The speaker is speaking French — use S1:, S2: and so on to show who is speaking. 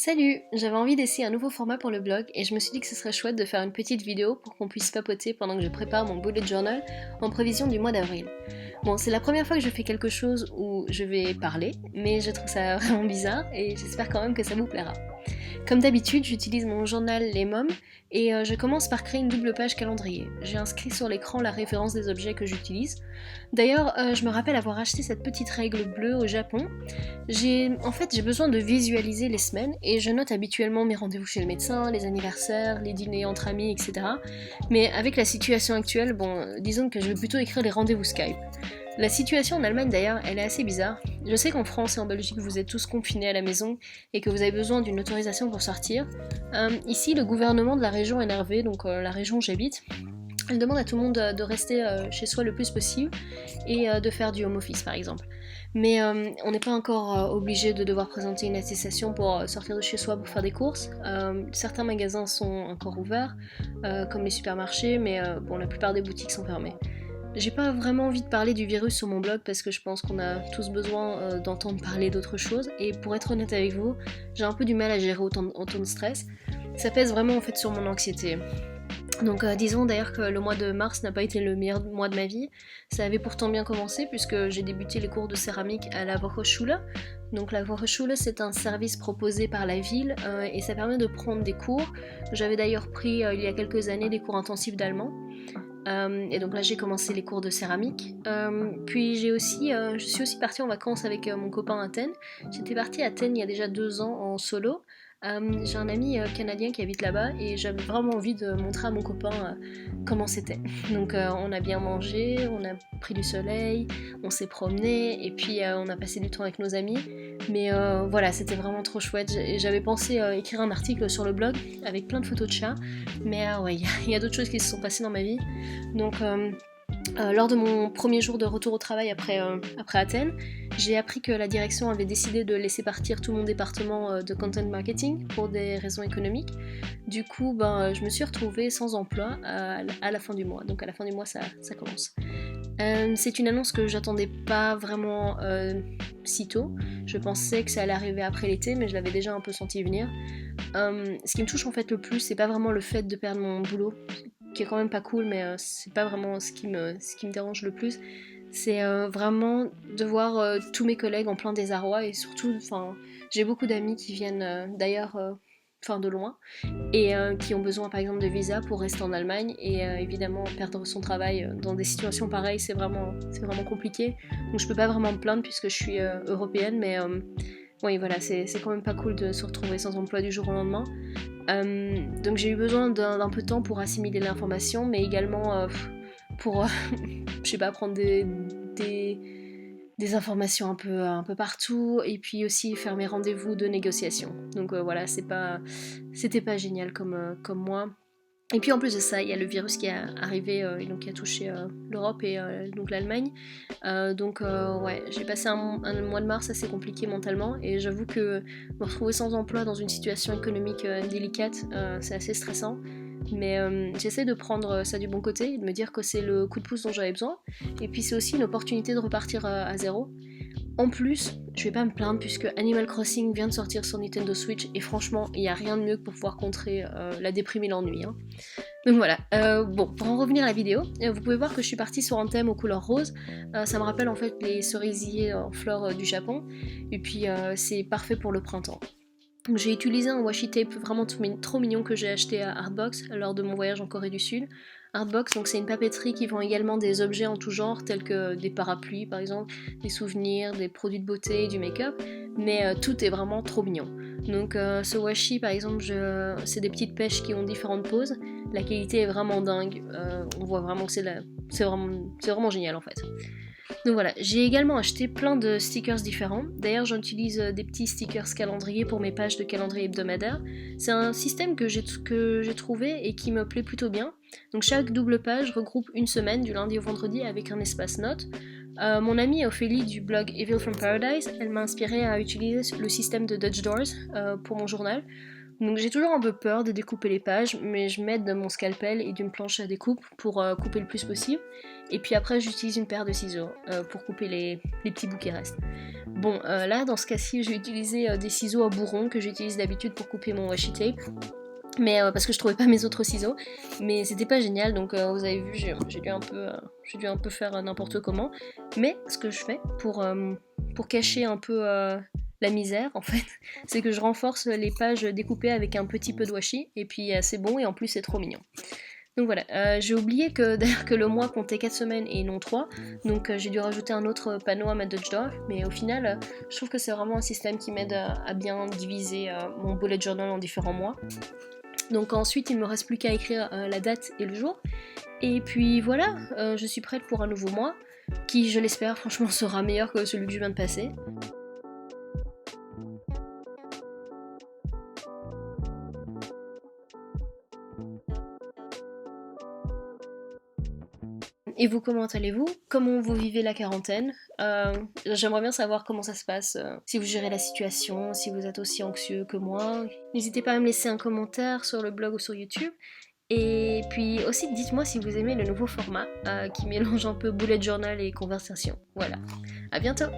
S1: Salut! J'avais envie d'essayer un nouveau format pour le blog et je me suis dit que ce serait chouette de faire une petite vidéo pour qu'on puisse papoter pendant que je prépare mon bullet journal en prévision du mois d'avril. Bon, c'est la première fois que je fais quelque chose où je vais parler, mais je trouve ça vraiment bizarre et j'espère quand même que ça vous plaira. Comme d'habitude, j'utilise mon journal Lemon et je commence par créer une double page calendrier. J'ai inscrit sur l'écran la référence des objets que j'utilise. D'ailleurs, je me rappelle avoir acheté cette petite règle bleue au Japon. J'ai besoin de visualiser les semaines et je note habituellement mes rendez-vous chez le médecin, les anniversaires, les dîners entre amis, etc. Mais avec la situation actuelle, disons que je vais plutôt écrire les rendez-vous Skype. La situation en Allemagne d'ailleurs, elle est assez bizarre. Je sais qu'en France et en Belgique vous êtes tous confinés à la maison et que vous avez besoin d'une autorisation pour sortir. Ici, le gouvernement de la région est énervé, donc la région où j'habite, elle demande à tout le monde de rester chez soi le plus possible et de faire du home office par exemple. Mais on n'est pas encore obligé de devoir présenter une attestation pour sortir de chez soi pour faire des courses. Certains magasins sont encore ouverts, comme les supermarchés, mais la plupart des boutiques sont fermées. J'ai pas vraiment envie de parler du virus sur mon blog parce que je pense qu'on a tous besoin d'entendre parler d'autre chose et pour être honnête avec vous, j'ai un peu du mal à gérer autant de stress. Ça pèse vraiment en fait sur mon anxiété. Donc disons d'ailleurs que le mois de mars n'a pas été le meilleur mois de ma vie. Ça avait pourtant bien commencé puisque j'ai débuté les cours de céramique à la Volksschule. Donc la Volksschule c'est un service proposé par la ville et ça permet de prendre des cours. J'avais d'ailleurs pris il y a quelques années des cours intensifs d'allemand. Et donc là j'ai commencé les cours de céramique. Puis je suis aussi partie en vacances avec mon copain à Athènes. J'étais partie à Athènes il y a déjà 2 ans en solo. J'ai un ami canadien qui habite là-bas et j'avais vraiment envie de montrer à mon copain comment c'était. Donc on a bien mangé, on a pris du soleil, on s'est promené et puis on a passé du temps avec nos amis. Mais voilà, c'était vraiment trop chouette. J'avais pensé écrire un article sur le blog avec plein de photos de chats, mais ouais, il y a d'autres choses qui se sont passées dans ma vie. Donc lors de mon premier jour de retour au travail après Athènes, j'ai appris que la direction avait décidé de laisser partir tout mon département de content marketing pour des raisons économiques. Du coup, je me suis retrouvée sans emploi à la fin du mois. Donc à la fin du mois, ça commence. C'est une annonce que j'attendais pas vraiment si tôt. Je pensais que ça allait arriver après l'été, mais je l'avais déjà un peu senti venir. Ce qui me touche en fait le plus, c'est pas vraiment le fait de perdre mon boulot, qui est quand même pas cool, mais c'est pas vraiment ce qui me dérange le plus. C'est vraiment de voir tous mes collègues en plein désarroi et surtout, j'ai beaucoup d'amis qui viennent d'ailleurs, de loin, et qui ont besoin par exemple de visa pour rester en Allemagne et évidemment perdre son travail dans des situations pareilles c'est vraiment compliqué. Donc je peux pas vraiment me plaindre puisque je suis européenne, mais oui voilà, c'est quand même pas cool de se retrouver sans emploi du jour au lendemain. Donc j'ai eu besoin d'un peu de temps pour assimiler l'information, mais également pour je sais pas, prendre des informations un peu partout et puis aussi faire mes rendez-vous de négociation. Donc voilà, c'était pas génial comme moi. Et puis en plus de ça, il y a le virus qui est arrivé et donc qui a touché l'Europe et donc l'Allemagne. Ouais, j'ai passé un mois de mars assez compliqué mentalement et j'avoue que me retrouver sans emploi dans une situation économique délicate, c'est assez stressant. Mais j'essaie de prendre ça du bon côté et de me dire que c'est le coup de pouce dont j'avais besoin. Et puis c'est aussi une opportunité de repartir à zéro. En plus, je vais pas me plaindre puisque Animal Crossing vient de sortir sur Nintendo Switch et franchement, il n'y a rien de mieux que pour pouvoir contrer la déprime et l'ennui. Hein. Donc voilà, pour en revenir à la vidéo, vous pouvez voir que je suis partie sur un thème aux couleurs roses. Ça me rappelle en fait les cerisiers en fleurs du Japon. Et puis c'est parfait pour le printemps. Donc, j'ai utilisé un washi tape vraiment trop mignon que j'ai acheté à Artbox lors de mon voyage en Corée du Sud. Artbox, donc c'est une papeterie qui vend également des objets en tout genre, tels que des parapluies par exemple, des souvenirs, des produits de beauté, du make-up, mais tout est vraiment trop mignon. Donc ce washi par exemple, c'est des petites pêches qui ont différentes poses, la qualité est vraiment dingue, on voit vraiment que c'est vraiment génial en fait. Donc voilà, j'ai également acheté plein de stickers différents. D'ailleurs, j'utilise des petits stickers calendrier pour mes pages de calendrier hebdomadaire. C'est un système que j'ai trouvé et qui me plaît plutôt bien. Donc chaque double page regroupe une semaine du lundi au vendredi avec un espace notes. Mon amie Ophélie du blog Evil from Paradise, elle m'a inspiré à utiliser le système de Dutch Doors pour mon journal. Donc j'ai toujours un peu peur de découper les pages, mais je m'aide de mon scalpel et d'une planche à découpe pour couper le plus possible. Et puis après j'utilise une paire de ciseaux pour couper les petits bouts qui restent. Bon, là dans ce cas-ci j'ai utilisé des ciseaux à bourron que j'utilise d'habitude pour couper mon washi tape. Mais parce que je trouvais pas mes autres ciseaux, mais c'était pas génial, donc vous avez vu, j'ai dû un peu faire n'importe comment. Mais ce que je fais pour cacher un peu la misère, en fait, c'est que je renforce les pages découpées avec un petit peu de washi, et puis c'est bon, et en plus c'est trop mignon. Donc voilà, j'ai oublié d'ailleurs que le mois comptait 4 semaines et non 3, donc j'ai dû rajouter un autre panneau à ma Dutch Door, mais au final, je trouve que c'est vraiment un système qui m'aide à bien diviser mon bullet journal en différents mois. Donc ensuite il me reste plus qu'à écrire la date et le jour. Et puis voilà, je suis prête pour un nouveau mois, qui je l'espère franchement sera meilleur que celui que je viens de passer. Et vous, comment allez-vous? Comment vous vivez la quarantaine? J'aimerais bien savoir comment ça se passe, si vous gérez la situation, si vous êtes aussi anxieux que moi. N'hésitez pas à me laisser un commentaire sur le blog ou sur YouTube. Et puis aussi, dites-moi si vous aimez le nouveau format qui mélange un peu bullet journal et conversation. Voilà, à bientôt!